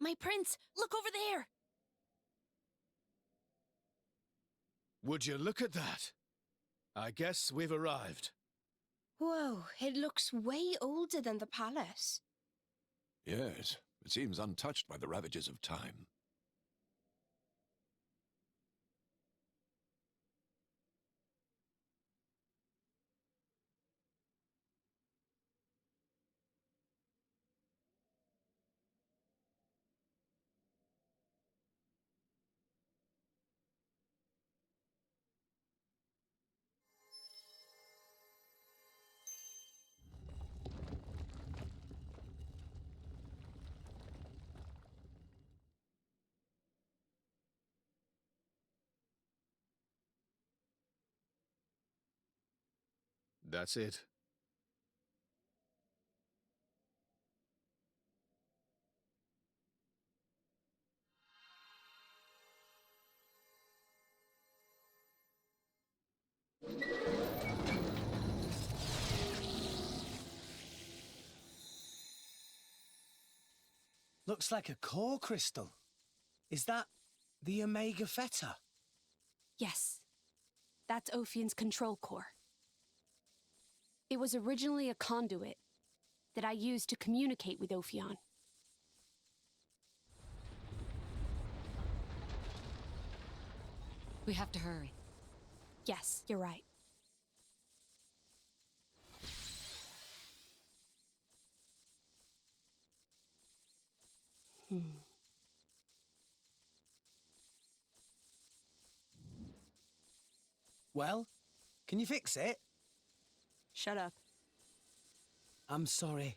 My prince, look over there! Would you look at that? I guess we've arrived. Whoa, it looks way older than the palace. Yes, it seems untouched by the ravages of time. That's it. Looks like a core crystal. Is that the Omega Theta? Yes. That's Ophion's control core. It was originally a conduit that I used to communicate with Ophion. We have to hurry. Yes, you're right. Well, can you fix it? Shut up. I'm sorry.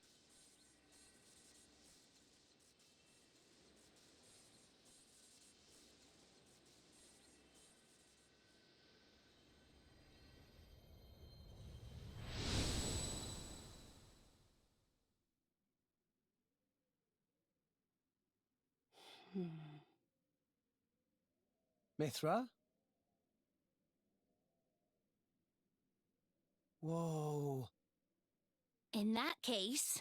Mithra? Whoa. In that case...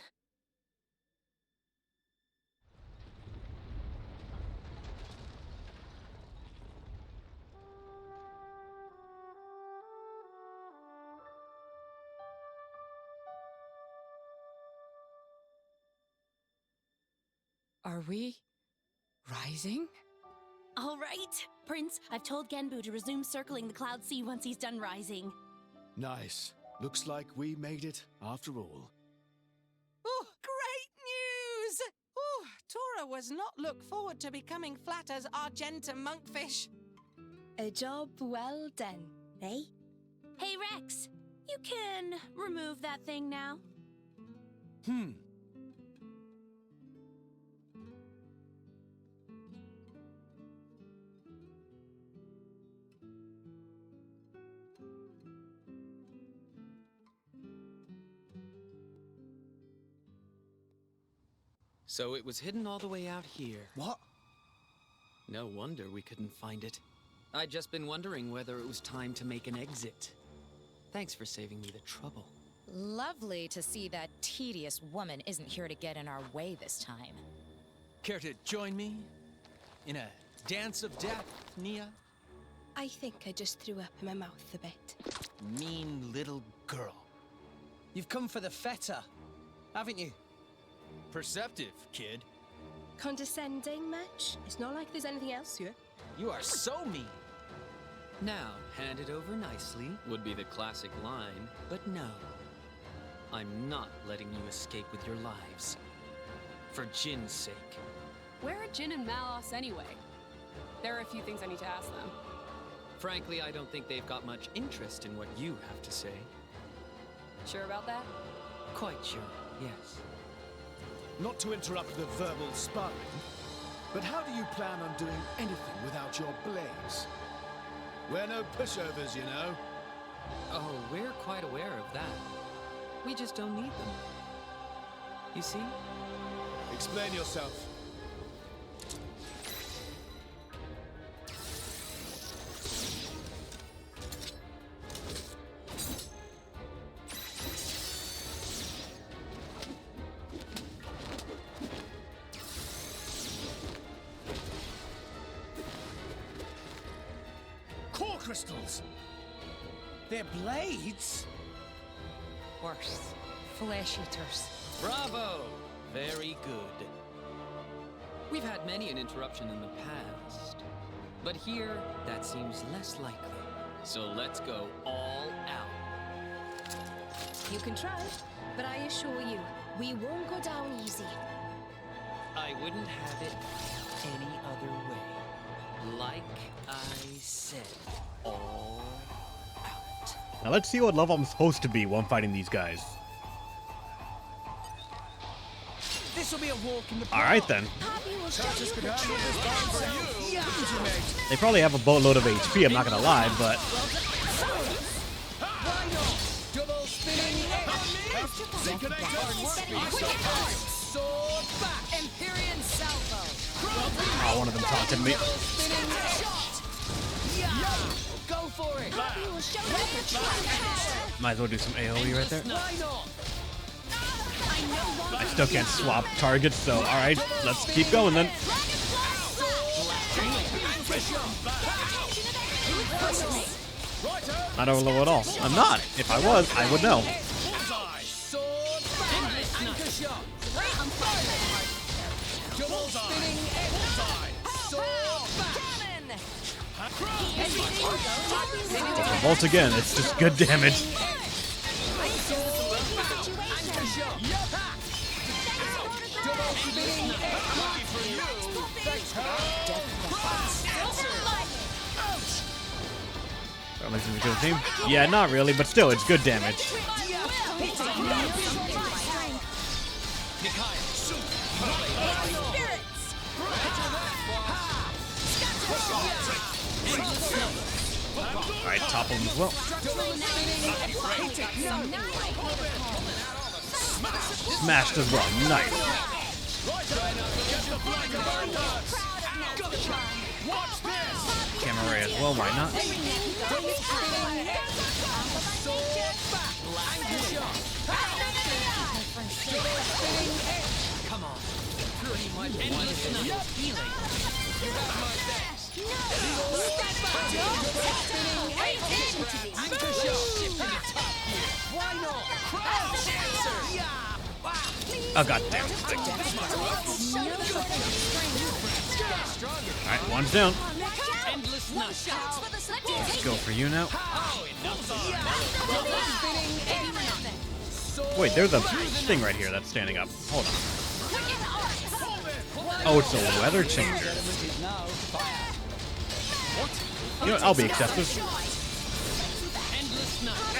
Are we rising? All right, Prince, I've told Genbu to resume circling the Cloud Sea once he's done rising. Nice. Looks like we made it after all. Oh, great news! Oh, Tora was not look forward to becoming flat as Argentum monkfish. A job well done, eh? Hey, Rex, you can remove that thing now. So it was hidden all the way out here. What? No wonder we couldn't find it. I'd just been wondering whether it was time to make an exit. Thanks for saving me the trouble. Lovely to see that tedious woman isn't here to get in our way this time. Care to join me in a dance of death, Nia? I think I just threw up in my mouth a bit. Mean little girl. You've come for the Theta, haven't you? Perceptive, kid. Condescending much? It's not like there's anything else here. You are so mean. Now, hand it over nicely would be the classic line, but no. I'm not letting you escape with your lives. For Jin's sake. Where are Jin and Malos anyway? There are a few things I need to ask them. Frankly, I don't think they've got much interest in what you have to say. Sure about that? Quite sure, yes. Not to interrupt the verbal sparring, but how do you plan on doing anything without your blades? We're no pushovers, you know. Oh, we're quite aware of that. We just don't need them. You see? Explain yourself. crystals. They're blades? Worse. Flesh eaters. Bravo! Very good. We've had many an interruption in the past. But here, that seems less likely. So let's go all out. You can try, but I assure you, we won't go down easy. I wouldn't have it any other way. Like I said, all out. Now let's see what level I'm supposed to be while I'm fighting these guys. This will be a walk in the All right then. Poppy will show you the true They probably have a boatload of HP, I'm not gonna lie, but Double spinning sword back. Empyrean salvo. oh, one of them taunted me. Spinning shot. Go for it. Poppy will show you the true power. Might as well do some AoE right there. Why not? I no longer I still can't swap targets, so alright, let's keep going then. Not over level at all. I'm not. If I was, I would know. Sword back. Anchor shot. Double spinning sword back. Revolt again, it's just good damage. Yeah, not really, but still, it's good damage. Alright, topple him as well. Smashed as well, nice. Camera ray as well, why not? Come on. Pretty much endless enough healing. You got my best. Anchor shot. Why not? Oh, god damn it. Alright, one's down. Endless nuts. Let's go for you now. Wait, there's a thing right here that's standing up. Hold on. Oh, it's a weather changer. You know what? I'll be excessive. Endless nuts.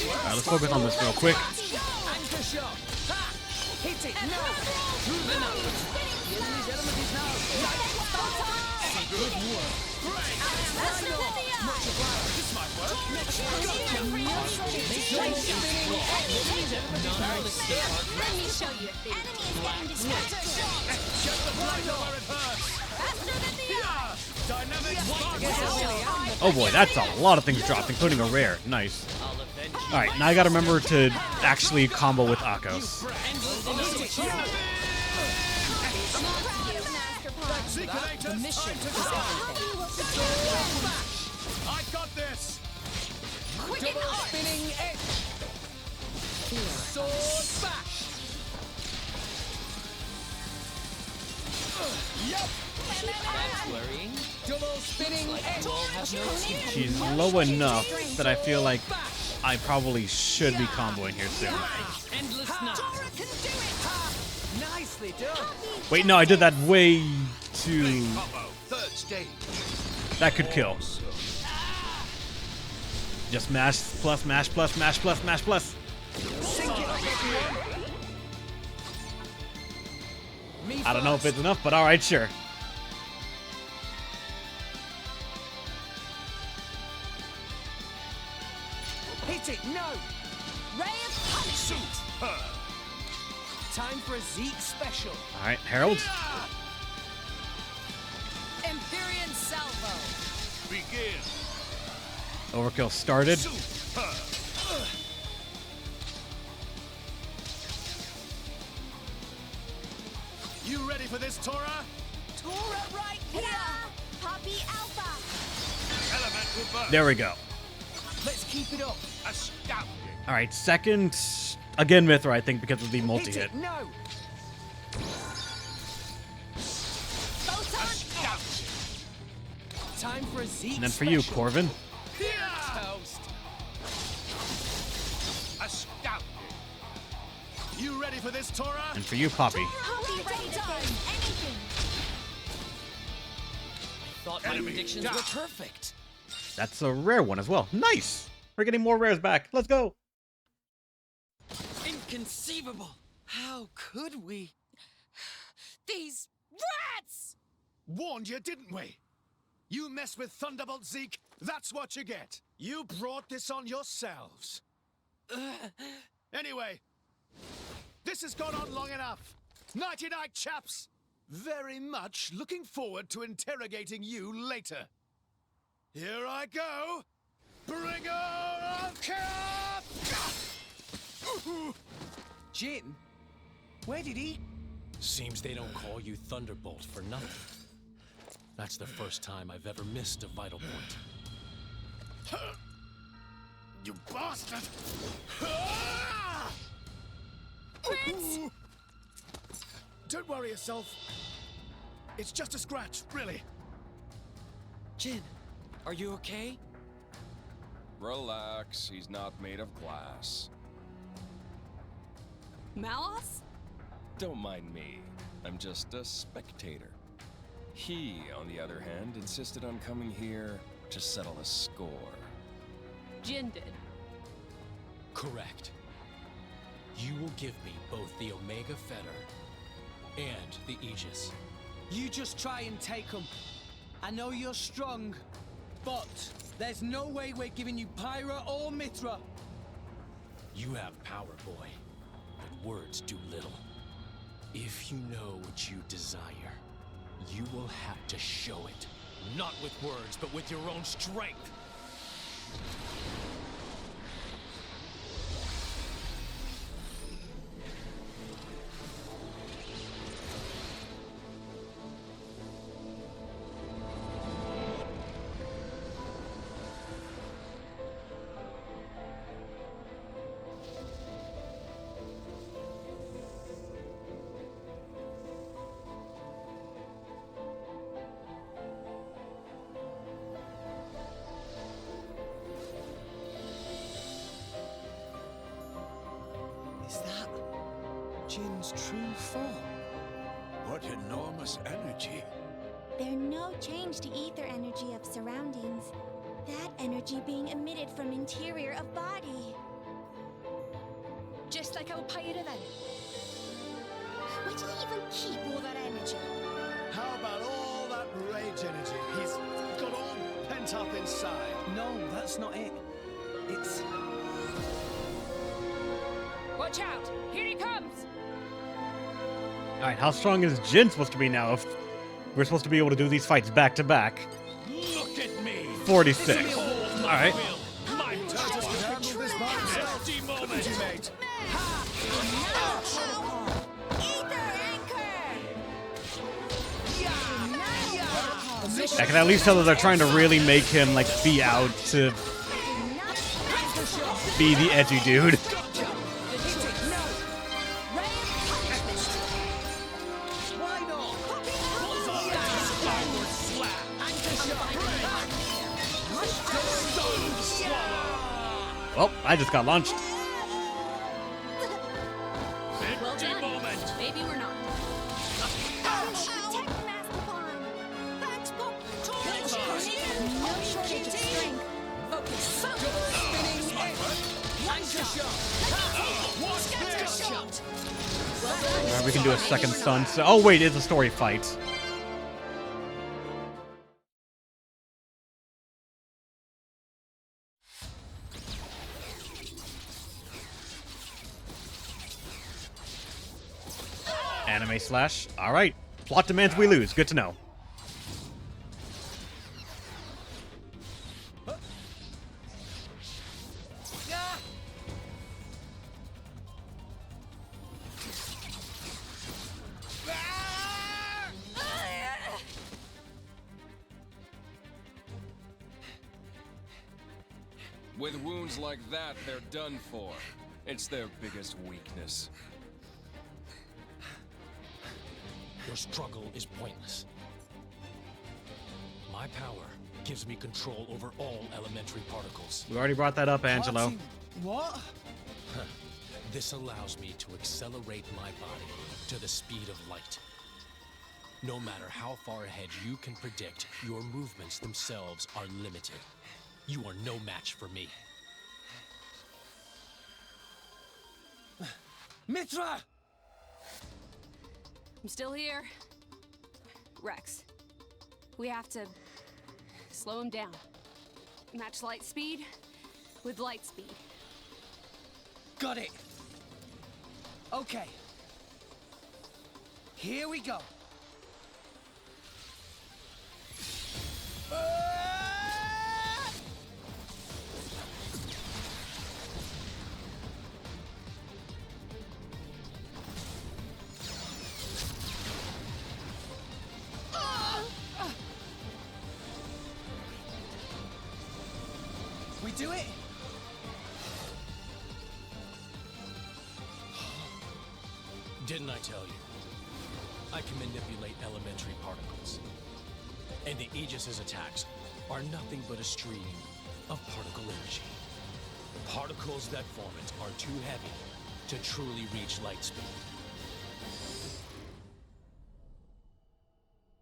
Alright, let's focus on this real quick. Anchor shot. Hit it. No. Good work. Let me show you. Enemy is getting distracted. Oh boy, that's a lot of things dropped, including a rare. Nice. Alright, now I gotta remember to actually combo with Akos. The mission is I got this! Double spinning edge. Sword back. Yup. That's worrying. Double spinning edge. She's low enough that I feel like I probably should be comboing here soon. Endless nuts. Nicely done. Wait, no, I did that way too... Third stage. That could kill. Just mash plus, mash plus, mash plus, mash plus. I don't know if it's enough, but alright, sure. Hit it. No. Ray of punishment. Time for a Zeke special. Alright, Harold. Empyrean salvo. Begin. Overkill started. for this, Tora? Tora right here! Poppy Alpha! Elemental burst. There we go. Let's keep it up. Astounding. All right, second. Again, Mithra, I think, because of the Hit multi-hit. it, no! Astounding. Time for a Zeke And then for you, special. Corvin. Toast. Astounding. You ready for this, Tora? And for you, Poppy. Poppy ready to face anything! Thought my Enemy predictions down. were perfect. That's a rare one as well. Nice. We're getting more rares back. Let's go. Inconceivable. How could we? These rats! Warned you, didn't we? You mess with Thunderbolt Zeke, that's what you get. You brought this on yourselves. Anyway, this has gone on long enough. Nighty-night, chaps. Very much looking forward to interrogating you later. Here I go. Bring her on, Cap! Jin? Where did he? Seems they don't call you Thunderbolt for nothing. That's the first time I've ever missed a vital point. You bastard! Prince! Don't worry yourself. It's just a scratch, really. Jin, are you okay? Relax, he's not made of glass. Malos? Don't mind me. I'm just a spectator. He, on the other hand, insisted on coming here to settle a score. Jin did. Correct. You will give me both the Omega Fetter and the Aegis. You just try and take them. I know you're strong, but there's no way we're giving you Pyra or Mithra. You have power, boy, but words do little. If you know what you desire, you will have to show it. Not with words, but with your own strength. Is that Jin's true form? What enormous energy. There's no change to ether energy of surroundings. That energy being emitted from interior of body. Just like our Pyra then. Where do you even keep all that energy? How about all that rage energy he's got all pent up inside? No, that's not it. It's... Watch out! Here he comes! All right, how strong is Jin supposed to be now if we're supposed to be able to do these fights back to back? Look at me! 46. All right. My Just can handle this by himself. empty moment! Teammate. Ether anchor! I can at least tell that they're trying to really make him like be out to be the edgy dude. Well, I just got launched. Well done. Maybe we're not. Tech Mastodon! Thanks, Pop! No shortage of strength. Focus. Alright, we can do a second stun. So, oh wait, it's a story fight. Anime slash. Alright. Plot demands we lose. Good to know. With wounds like that, they're done for. It's their biggest weakness. Your struggle is pointless. My power gives me control over all elementary particles. We already brought that up, Angelo. Party- What? This allows me to accelerate my body to the speed of light. No matter how far ahead you can predict, your movements themselves are limited. You are no match for me. Mitra! I'm still here. Rex, we have to slow him down. Match light speed with light speed. Got it. Okay. Here we go. We do it? Didn't I tell you? I can manipulate elementary particles. And the Aegis's attacks are nothing but a stream of particle energy. Particles that form it are too heavy to truly reach light speed.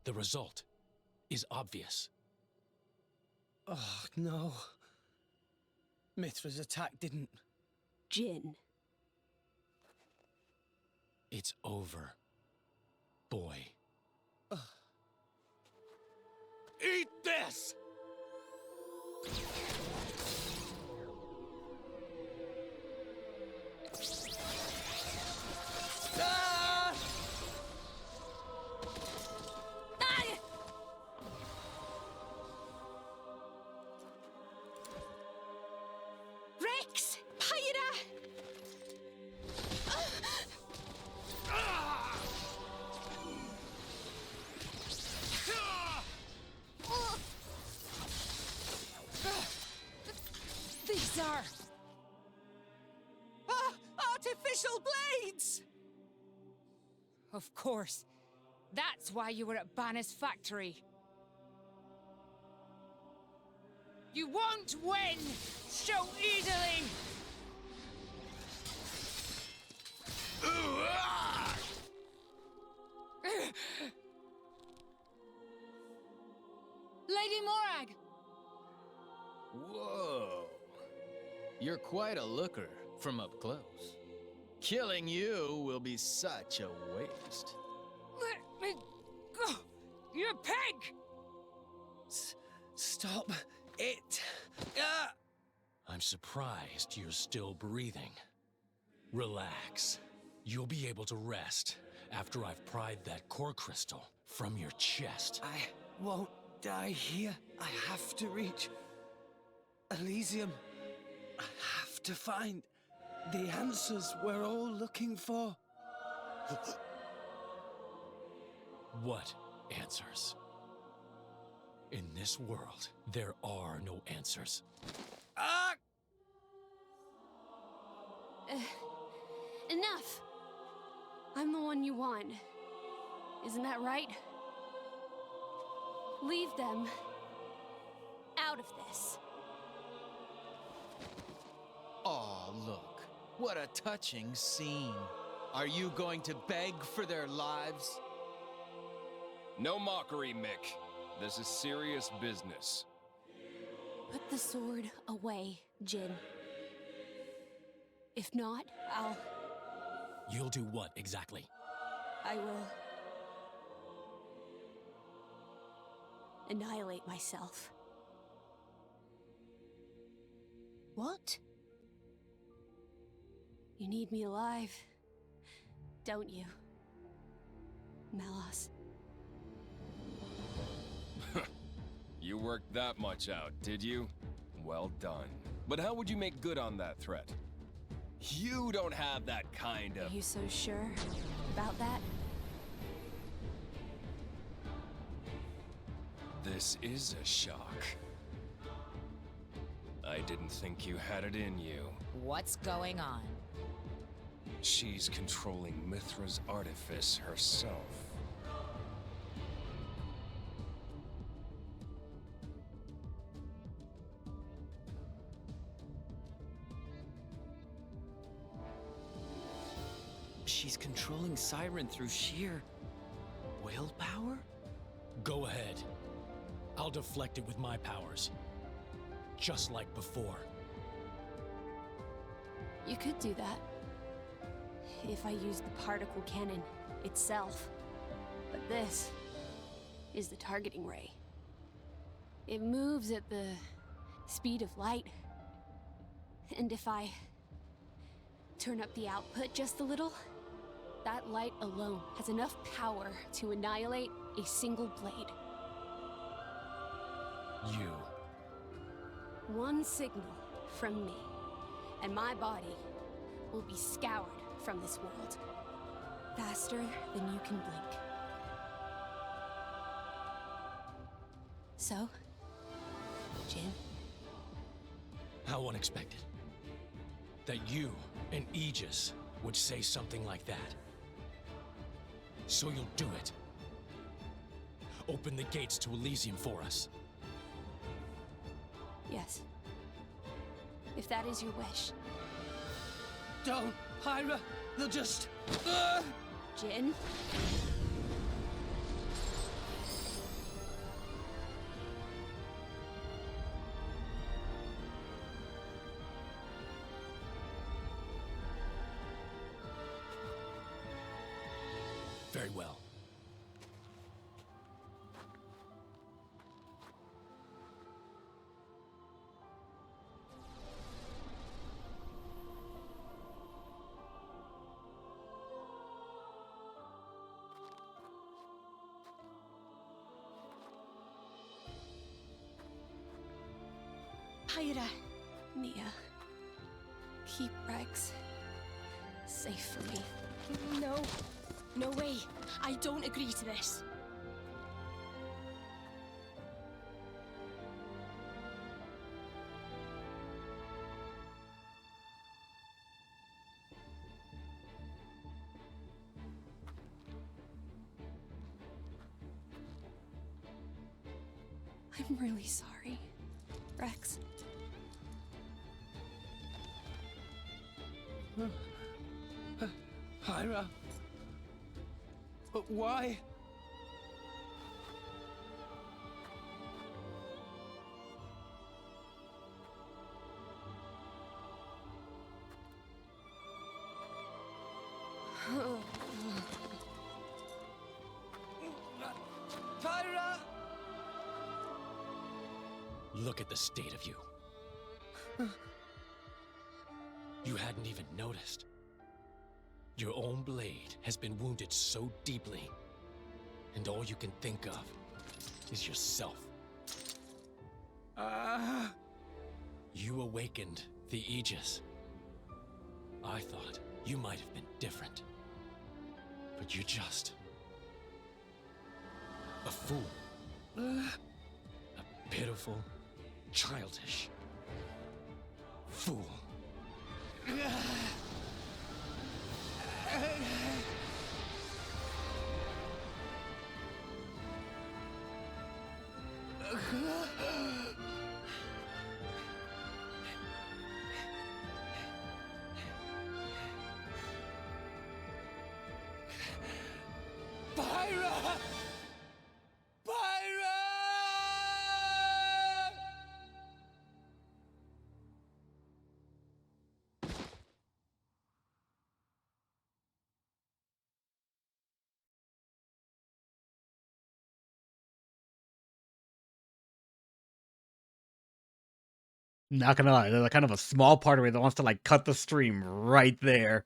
The result is obvious. Oh, no. Mithra's attack didn't. Jin. It's over, boy. Eat this! Ah! Rex! Pyra! These are... Artificial blades! Of course. That's why you were at Banner's factory. You won't win so easily! Lady Morag! Whoa. You're quite a looker from up close. Killing you will be such a waste. Let me go! You pig! Stop it. Ah! I'm surprised you're still breathing. Relax. You'll be able to rest after I've pried that core crystal from your chest. I won't die here. I have to reach Elysium. I have to find the answers we're all looking for. What answers? In this world, there are no answers. Ah! Enough! I'm the one you want. Isn't that right? Leave them out of this. Aw, look. What a touching scene. Are you going to beg for their lives? No mockery, Mick. This is serious business. Put the sword away, Jin. If not, You'll do what exactly? I will annihilate myself. What? You need me alive, don't you, Melos? You worked that much out, did you? Well done. But how would you make good on that threat? You don't have that kind Are of... you so sure about that? This is a shock. I didn't think you had it in you. What's going on? She's controlling Mithra's artifice herself. She's controlling Siren through sheer willpower? Go ahead. I'll deflect it with my powers. Just like before. You could do that. If I used the particle cannon itself. But this is the targeting ray. It moves at the speed of light. And if I turn up the output just a little, that light alone has enough power to annihilate a single blade. You. One signal from me, and my body will be scoured from this world. Faster than you can blink. So, Jin? How unexpected. That you and Aegis would say something like that. So you'll do it. Open the gates to Elysium for us. Yes. If that is your wish. Don't, Pyra. They'll just... Jin? Very well. Pyra. Nia. Keep Rex safe for me. No. No way. I don't agree to this. I'm really sorry, Rex. Pyra? But why? Pyra! Look at the state of you. You hadn't even noticed. Your own blade has been wounded so deeply, and all you can think of is yourself. You awakened the Aegis. I thought you might have been different, but you're just a fool. A pitiful, childish fool. Pyra! Pyra! Not gonna lie, there's kind of a small part of me that wants to like cut the stream right there.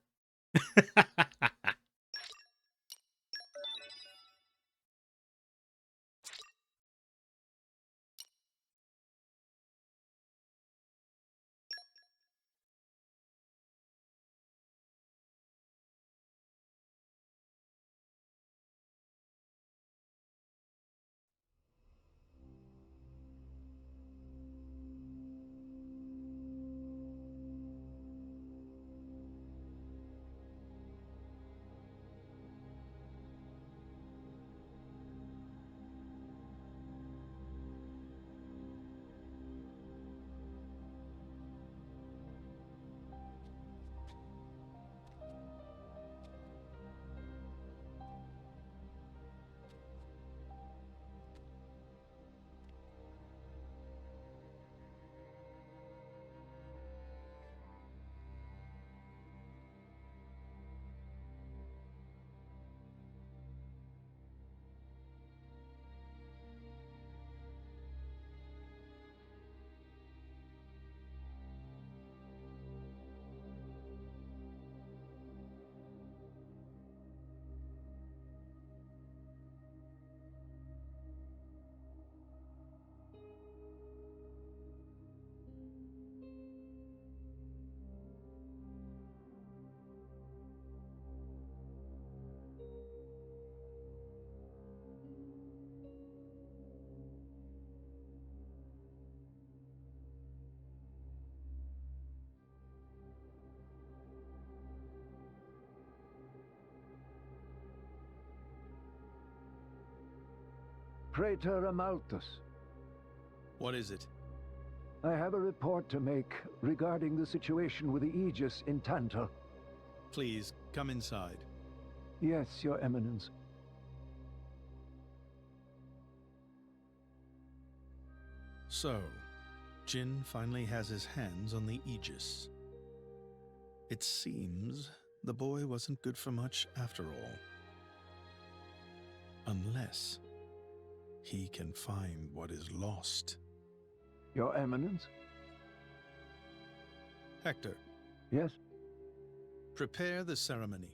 Praetor Amalthus. What is it? I have a report to make regarding the situation with the Aegis in Tantal. Please, come inside. Yes, Your Eminence. So, Jin finally has his hands on the Aegis. It seems the boy wasn't good for much after all. Unless he can find what is lost. Your Eminence? Hector. Yes? Prepare the ceremony.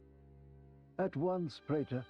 At once, Praetor.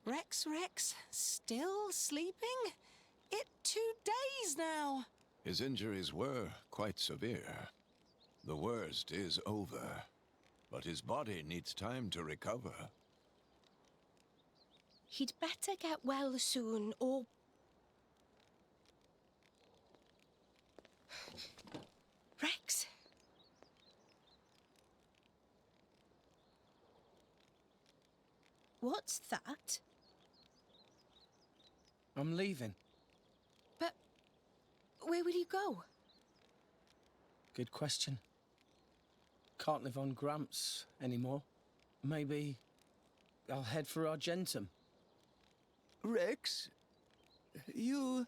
Rex, still sleeping? It 2 days now. His injuries were quite severe. The worst is over, but his body needs time to recover. He'd better get well soon, or... Rex? What's that? I'm leaving. But where will you go? Good question. Can't live on Gramps anymore. Maybe I'll head for Argentum. Rex, you...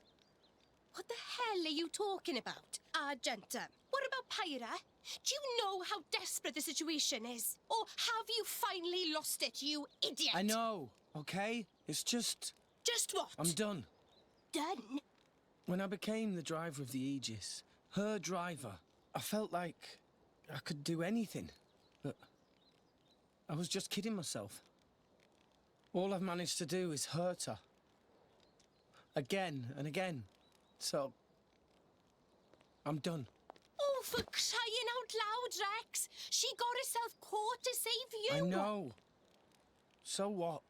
What the hell are you talking about, Argentum? What about Pyra? Do you know how desperate the situation is? Or have you finally lost it, you idiot? I know, okay? It's just... Just what? I'm done. Done? When I became the driver of the Aegis, her driver, I felt like I could do anything. But I was just kidding myself. All I've managed to do is hurt her. Again and again. So, I'm done. Oh, for crying out loud, Rex! She got herself caught to save you! I know. So what?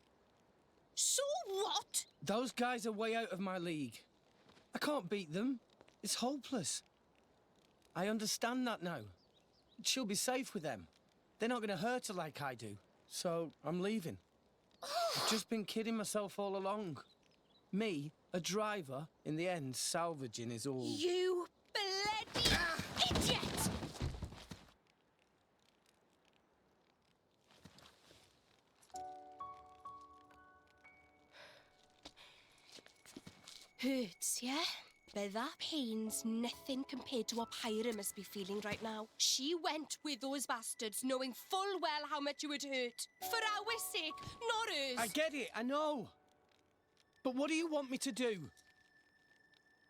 So what? Those guys are way out of my league. I can't beat them. It's hopeless. I understand that now. She'll be safe with them. They're not going to hurt her like I do. So, I'm leaving. I've just been kidding myself all along. Me, a driver, in the end, salvaging is all... You bloody idiot! Hurts, yeah? But that pain's nothing compared to what Pyra must be feeling right now. She went with those bastards knowing full well how much it would hurt. For our sake, not hers. I get it, I know. But what do you want me to do?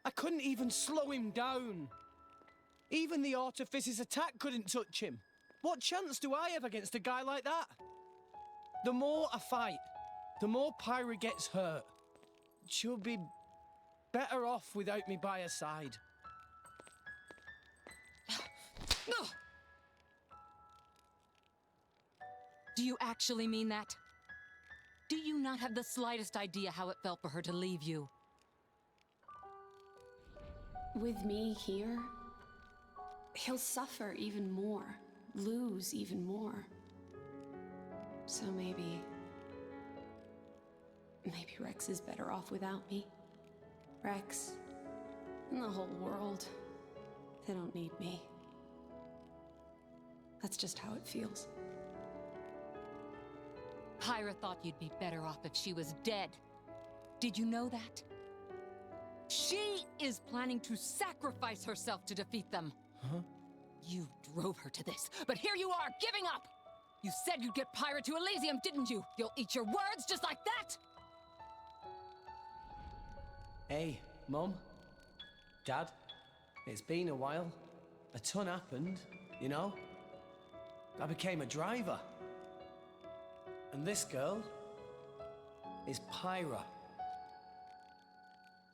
I couldn't even slow him down. Even the Artifice's attack couldn't touch him. What chance do I have against a guy like that? The more I fight, the more Pyra gets hurt. She'll be better off without me by her side. Do you actually mean that? Do you not have the slightest idea how it felt for her to leave you? With me here, he'll suffer even more, lose even more. So maybe Rex is better off without me. Rex and the whole world, they don't need me. That's just how it feels. Pyra thought you'd be better off if she was dead. Did you know that? She is planning to sacrifice herself to defeat them. Huh? You drove her to this, but here you are, giving up! You said you'd get Pyra to Elysium, didn't you? You'll eat your words just like that? Hey, Mum, Dad, it's been a while. A ton happened, you know? I became a driver. And this girl is Pyra,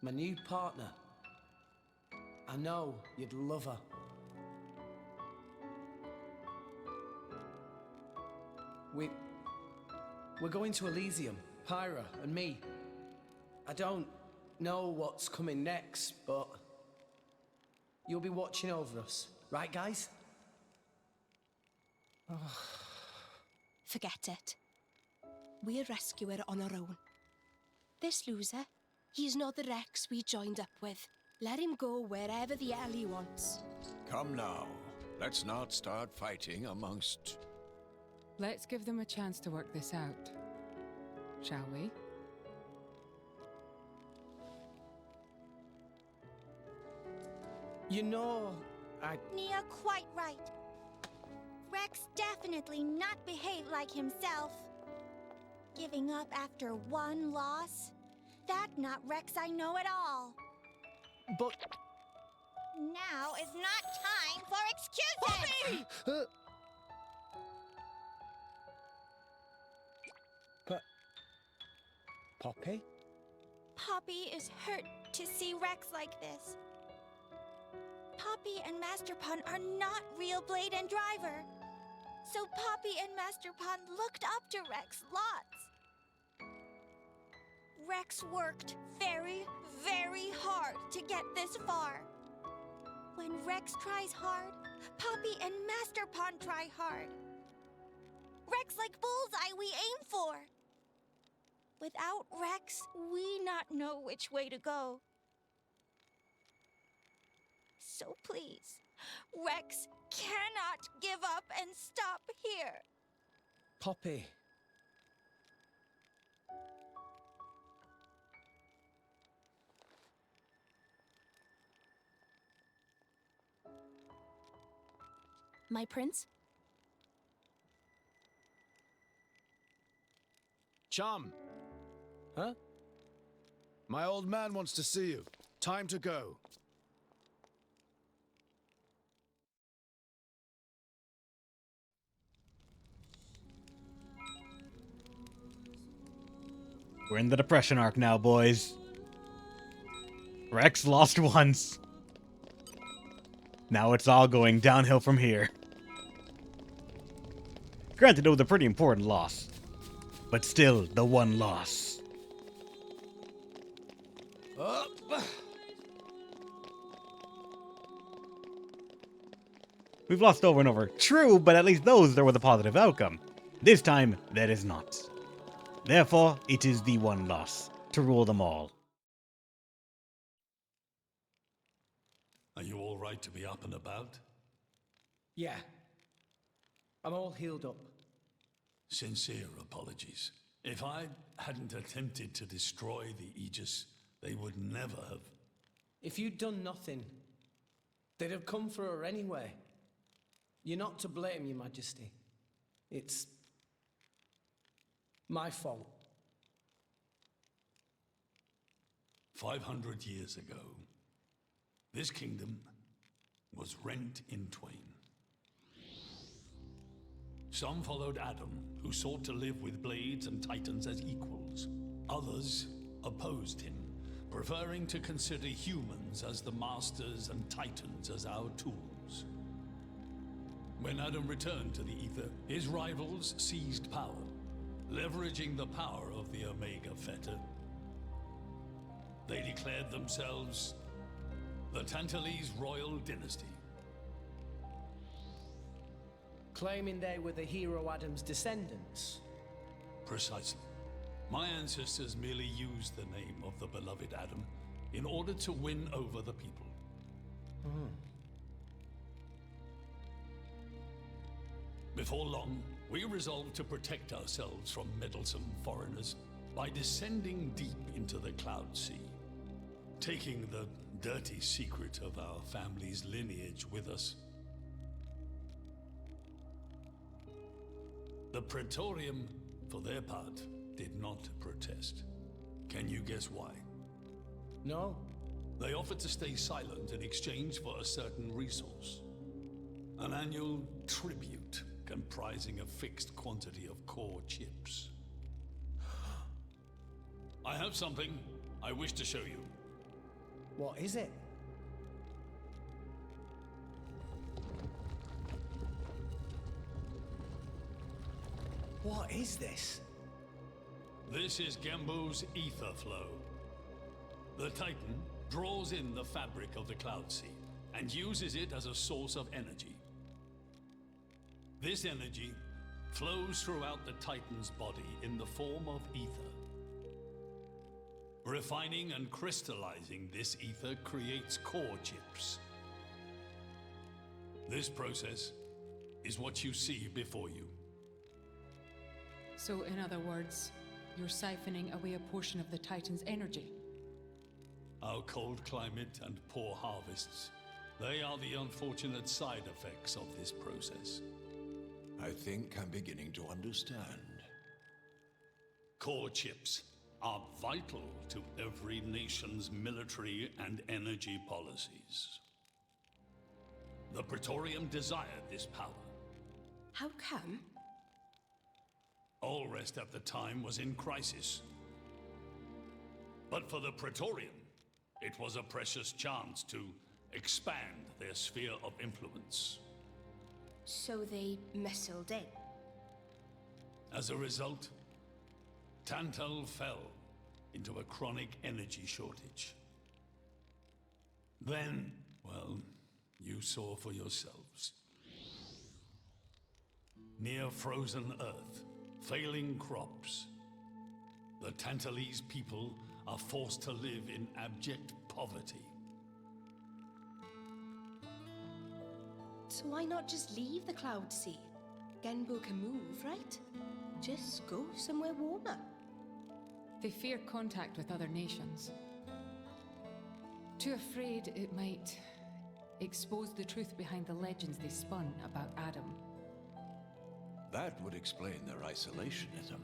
my new partner. I know you'd love her. We're going to Elysium, Pyra and me. I don't know what's coming next, but you'll be watching over us, right, guys? Forget it. We'll rescue her on our own. This loser, he's not the Rex we joined up with. Let him go wherever the hell he wants. Come now. Let's not start fighting amongst... Let's give them a chance to work this out, shall we? You know, Nia quite right. Rex definitely not behaved like himself. Giving up after one loss? That not Rex I know at all. But... Now is not time for excuses! Poppy? Poppy is hurt to see Rex like this. Poppy and Master Pun are not real Blade and Driver. So Poppy and Master Pun looked up to Rex lots. Rex worked very, very hard to get this far. When Rex tries hard, Poppy and Master Pun try hard. Rex like bullseye we aim for. Without Rex, we not know which way to go. So please, Rex cannot give up and stop here. Poppy. My prince? Chum. Huh? My old man wants to see you. Time to go. We're in the depression arc now, boys. Rex lost once. Now it's all going downhill from here. Granted, it was a pretty important loss. But still, the one loss. We've lost over and over. True, but at least those there was a positive outcome. This time, there is not. Therefore, it is the one loss, to rule them all. Are you all right to be up and about? Yeah. I'm all healed up. Sincere apologies. If I hadn't attempted to destroy the Aegis, they would never have... If you'd done nothing, they'd have come for her anyway. You're not to blame, Your Majesty. It's... my fault. 500 years ago, This kingdom was rent in twain. Some followed Adam, who sought to live with blades and titans as equals. Others opposed him, preferring to consider humans as the masters and titans as our tools. When Adam returned to the Ether, his rivals seized power, leveraging the power of the Omega Fetter. They declared themselves the Tantalese royal dynasty. Claiming they were the hero Adam's descendants. Precisely. My ancestors merely used the name of the beloved Adam in order to win over the people. Before long, we resolved to protect ourselves from meddlesome foreigners by descending deep into the Cloud Sea, taking the dirty secret of our family's lineage with us. The Praetorium, for their part, did not protest. Can you guess why? No. They offered to stay silent in exchange for a certain resource. An annual tribute comprising a fixed quantity of core chips. I have something I wish to show you. What is it? What is this? This is Gembo's ether flow. The Titan draws in the fabric of the Cloud Sea and uses it as a source of energy. This energy flows throughout the Titan's body in the form of ether. Refining and crystallizing this ether creates core chips. This process is what you see before you. So, in other words, you're siphoning away a portion of the Titan's energy. Our cold climate and poor harvests, they are the unfortunate side effects of this process. I think I'm beginning to understand. Core chips are vital to every nation's military and energy policies. The Praetorium desired this power. How come? Allrest at the time was in crisis. But for the Praetorium, it was a precious chance to expand their sphere of influence. So they missiled in. As a result, Tantal fell into a chronic energy shortage. Then, well, you saw for yourselves. Near frozen Earth, failing crops, the Tantalese people are forced to live in abject poverty. So why not just leave the Cloud Sea? Genbo can move, right? Just go somewhere warmer. They fear contact with other nations. Too afraid it might expose the truth behind the legends they spun about Adam. That would explain their isolationism.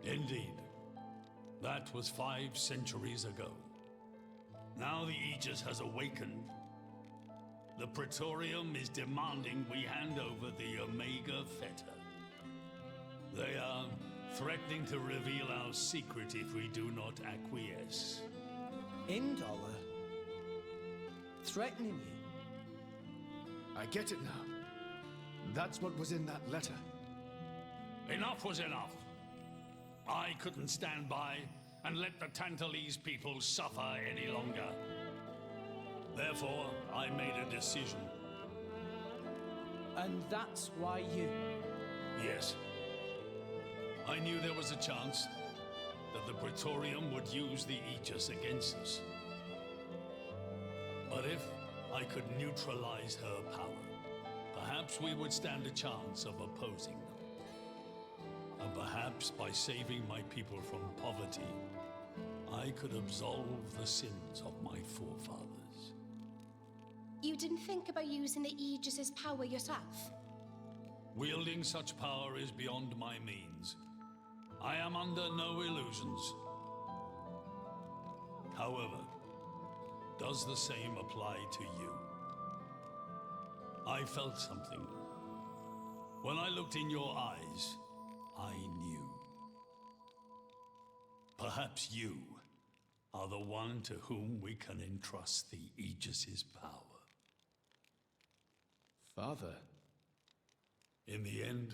Indeed. That was 5 centuries ago. Now the Aegis has awakened. The Praetorium is demanding we hand over the Omega Fetter. They are threatening to reveal our secret if we do not acquiesce. Indollar? Threatening you? I get it now. That's what was in that letter. Enough was enough. I couldn't stand by and let the Tantalese people suffer any longer. Therefore, I made a decision. And that's why you... Yes. I knew there was a chance that the Praetorium would use the Aegis against us. But if I could neutralize her power, perhaps we would stand a chance of opposing them. And perhaps by saving my people from poverty, I could absolve the sins of my forefathers. You didn't think about using the Aegis's power yourself? Wielding such power is beyond my means. I am under no illusions. However, does the same apply to you? I felt something. When I looked in your eyes, I knew. Perhaps you are the one to whom we can entrust the Aegis's power. Father. In the end,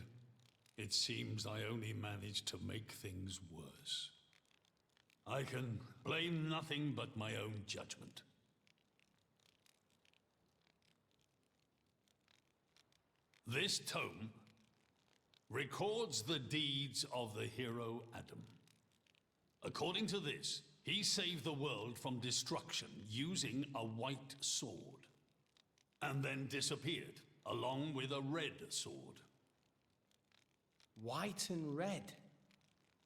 it seems I only managed to make things worse. I can blame nothing but my own judgment. This tome records the deeds of the hero Adam. According to this, he saved the world from destruction using a white sword, and then disappeared, along with a red sword. White and red.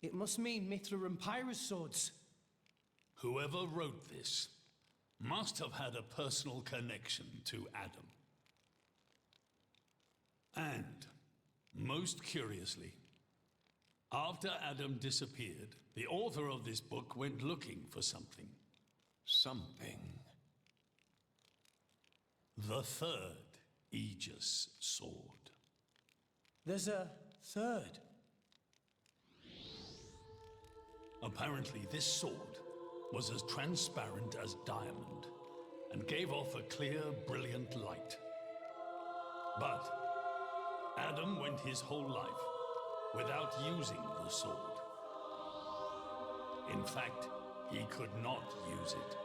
It must mean Mithra and Pyra's swords. Whoever wrote this must have had a personal connection to Adam. And, most curiously, after Adam disappeared, the author of this book went looking for something. Something? The third Aegis sword. There's a third. Apparently, this sword was as transparent as diamond and gave off a clear, brilliant light. But Adam went his whole life without using the sword. In fact, he could not use it.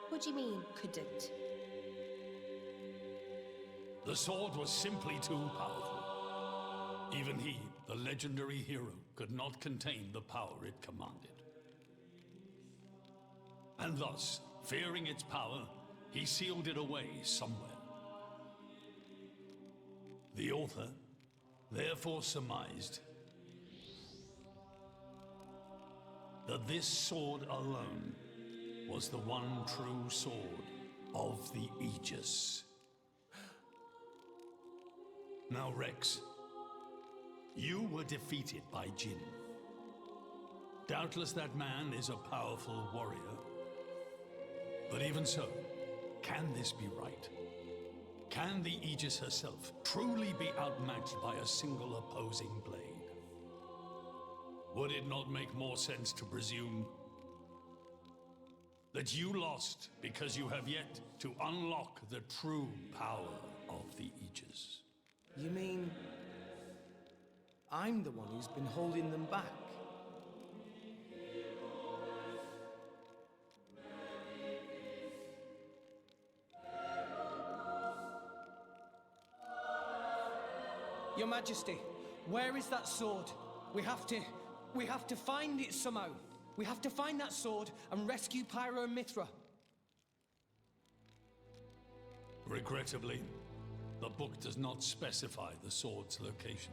What do you mean, couldn't? The sword was simply too powerful. Even he, the legendary hero, could not contain the power it commanded. And thus, fearing its power, he sealed it away somewhere. The author therefore surmised that this sword alone was the one true sword of the Aegis. Now, Rex, you were defeated by Jin. Doubtless that man is a powerful warrior. But even so, can this be right? Can the Aegis herself truly be outmatched by a single opposing blade? Would it not make more sense to presume that you lost because you have yet to unlock the true power of the Aegis? You mean I'm the one who's been holding them back? Your Majesty, where is that sword? We have to find it somehow. We have to find that sword and rescue Pyra and Mithra. Regrettably, the book does not specify the sword's location.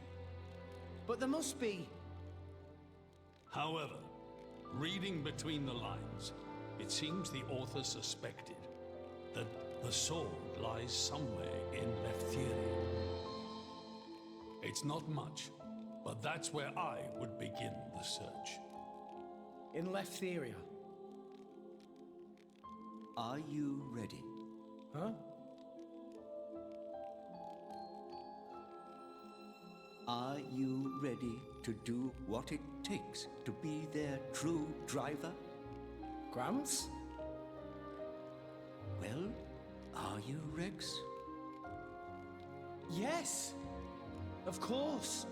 But there must be. However, reading between the lines, it seems the author suspected that the sword lies somewhere in Lefthyria. It's not much, but that's where I would begin the search. In Lefthyria? Are you ready? Huh? Are you ready to do what it takes to be their true driver? Gramps? Well, are you, Rex? Yes! Of course!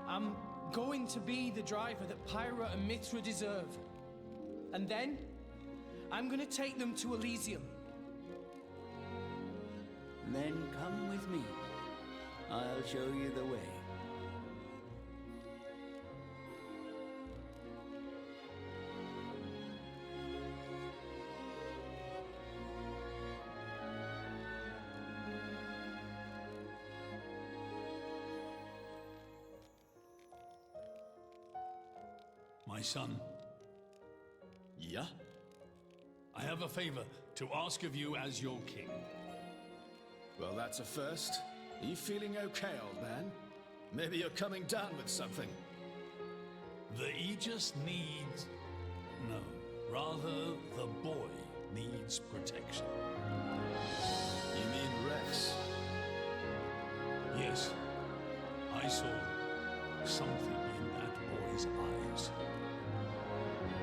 I'm going to be the driver that Pyra and Mithra deserve. And then, I'm gonna take them to Elysium. Then come with me. I'll show you the way. My son. Yeah? I have a favor to ask of you as your king. Well, that's a first. Are you feeling okay, old man? Maybe you're coming down with something. The Aegis needs... No, rather the boy needs protection. You mean Rex? Yes, I saw something in that boy's eyes.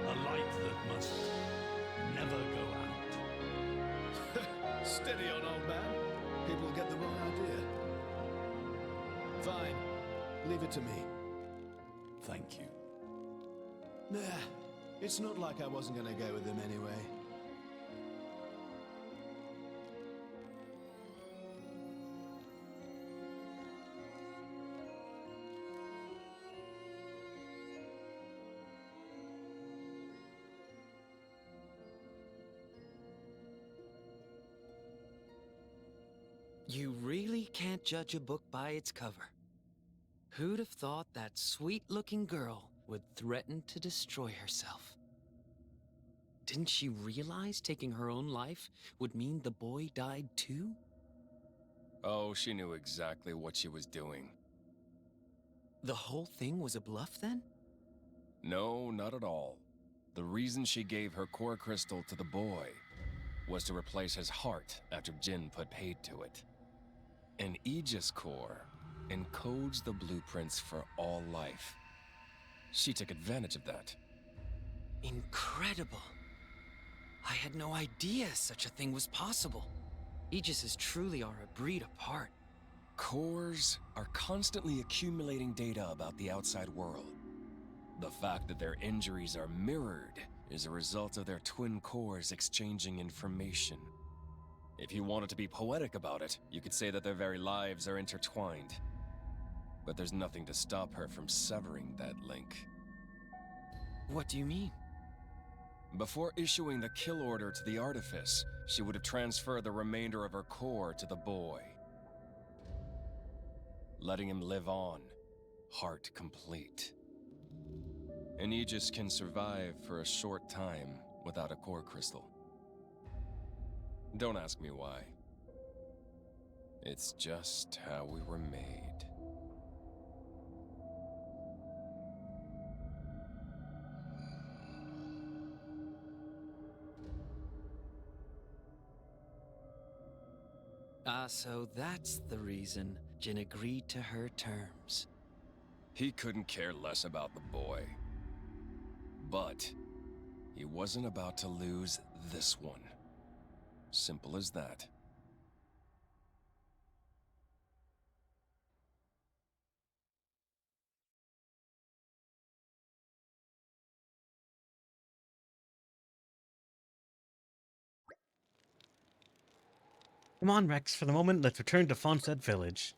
A light that must never go out. Steady on, old man. People will get the wrong idea. Fine. Leave it to me. Thank you. Nah, it's not like I wasn't gonna go with him anyway. You really can't judge a book by its cover. Who'd have thought that sweet-looking girl would threaten to destroy herself? Didn't she realize taking her own life would mean the boy died too? Oh, she knew exactly what she was doing. The whole thing was a bluff then? No, not at all. The reason she gave her core crystal to the boy was to replace his heart after Jin put paid to it. An Aegis core encodes the blueprints for all life. She took advantage of that. Incredible. I had no idea such a thing was possible. Aegises truly are a breed apart. Cores are constantly accumulating data about the outside world. The fact that their injuries are mirrored is a result of their twin cores exchanging information. If you wanted to be poetic about it, you could say that their very lives are intertwined. But there's nothing to stop her from severing that link. What do you mean? Before issuing the kill order to the Artifice, she would have transferred the remainder of her core to the boy, letting him live on, heart complete. An Aegis can survive for a short time without a core crystal. Don't ask me why. It's just how we were made. So that's the reason Jin agreed to her terms. He couldn't care less about the boy. But he wasn't about to lose this one. Simple as that. Come on, Rex, for the moment, let's return to Fonset Village.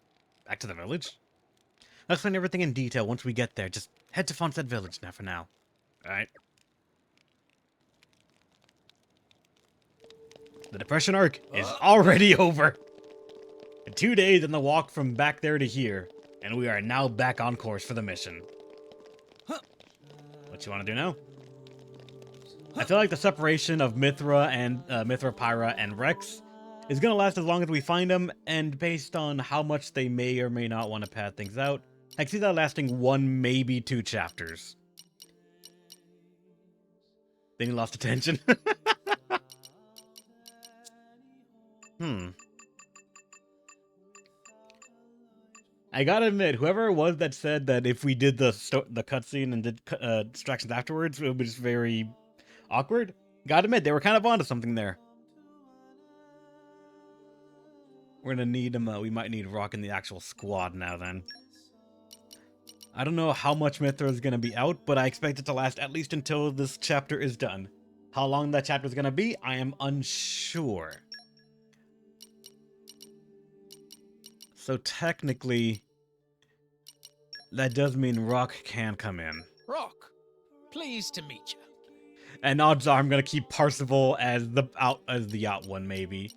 Back to the village? I'll explain everything in detail once we get there. Just head to Fonset Village now for now. Alright? The depression arc is already over. 2 days in the walk from back there to here, and we are now back on course for the mission. What you want to do now? I feel like the separation of Mithra, Pyra, and Rex is going to last as long as we find them, and based on how much they may or may not want to pad things out, I can see that lasting 1, maybe 2 chapters. Then he lost attention. I gotta admit, whoever it was that said that if we did the cutscene and did distractions afterwards, it was very awkward. Gotta admit, they were kind of onto something there. We're gonna need him. We might need Rock in the actual squad now then. I don't know how much Mithra is gonna be out, but I expect it to last at least until this chapter is done. How long that chapter is gonna be, I am unsure. So technically, that does mean Rock can come in. Rock, pleased to meet you. And odds are I'm gonna keep Parsifal as the out one, maybe.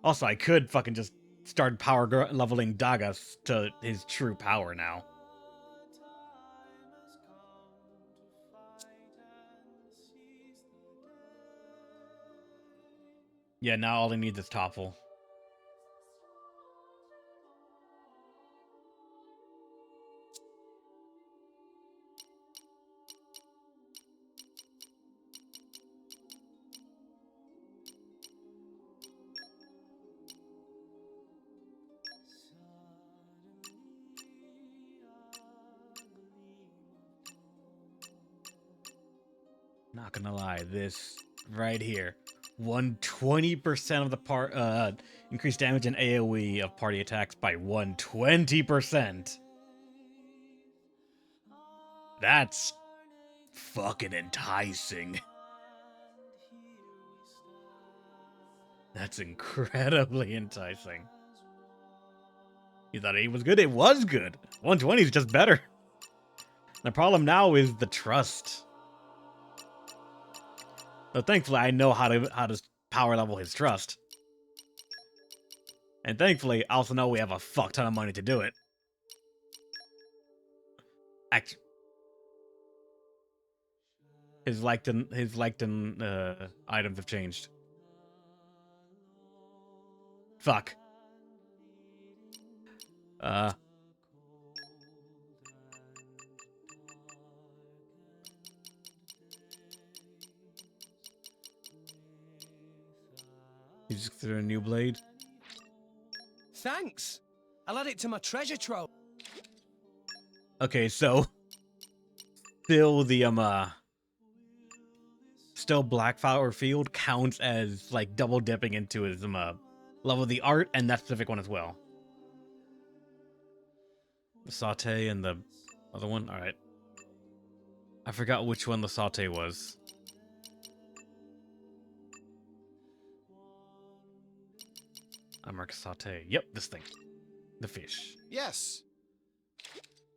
Also, I could fucking just start leveling Dagas to his true power now. Yeah, now all he needs is Toffle. Not gonna lie, this right here. 120% of the increased damage and AoE of party attacks by 120%. That's fucking enticing. That's incredibly enticing. You thought it was good? It was good. 120 is just better. The problem now is the trust. But thankfully, I know how to power level his trust. And thankfully, I also know we have a fuck ton of money to do it. Actually, his liked items have changed. Fuck. You just threw a new blade? Thanks. I'll add it to my treasure trove. Okay, so still the still Blackflower Field counts as like double dipping into his level of the art and that specific one as well. The saute and the other one? Alright. I forgot which one the saute was. I mark saute. Yep, this thing. The fish. Yes.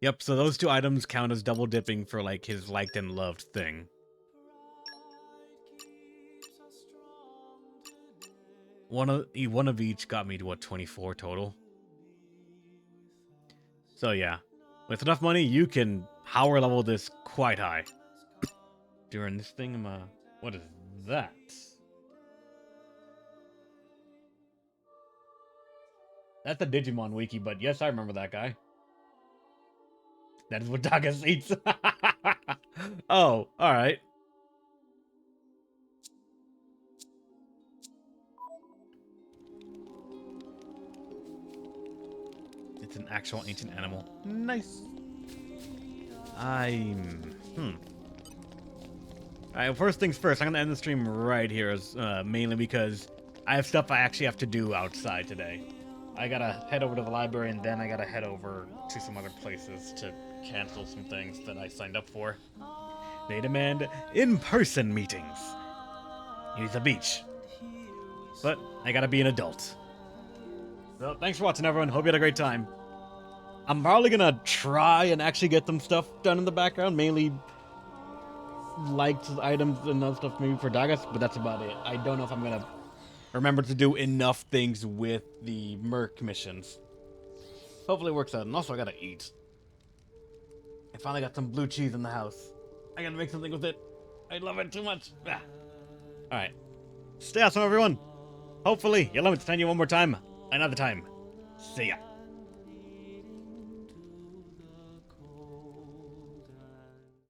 Yep, so those two items count as double dipping for like his liked and loved thing. One of each got me to what, 24 total? So yeah, with enough money, you can power level this quite high. During this thing, what is that? That's the Digimon wiki, but yes, I remember that guy. That is what Dagas eats. Oh, alright. It's an actual ancient animal. Nice. Alright, first things first, I'm gonna end the stream right here, mainly because I have stuff I actually have to do outside today. I gotta head over to the library, and then I gotta head over to some other places to cancel some things that I signed up for. They demand in-person meetings. It is a beach. But I gotta be an adult. So, thanks for watching, everyone. Hope you had a great time. I'm probably gonna try and actually get some stuff done in the background, mainly liked items and other stuff maybe for Dagas, but that's about it. I don't know if I'm gonna remember to do enough things with the Merc missions. Hopefully it works out. And also I gotta eat. I finally got some blue cheese in the house. I gotta make something with it. I love it too much. Ah. Alright. Stay awesome, everyone. Hopefully you'll let me tell you one more time. Another time. See ya.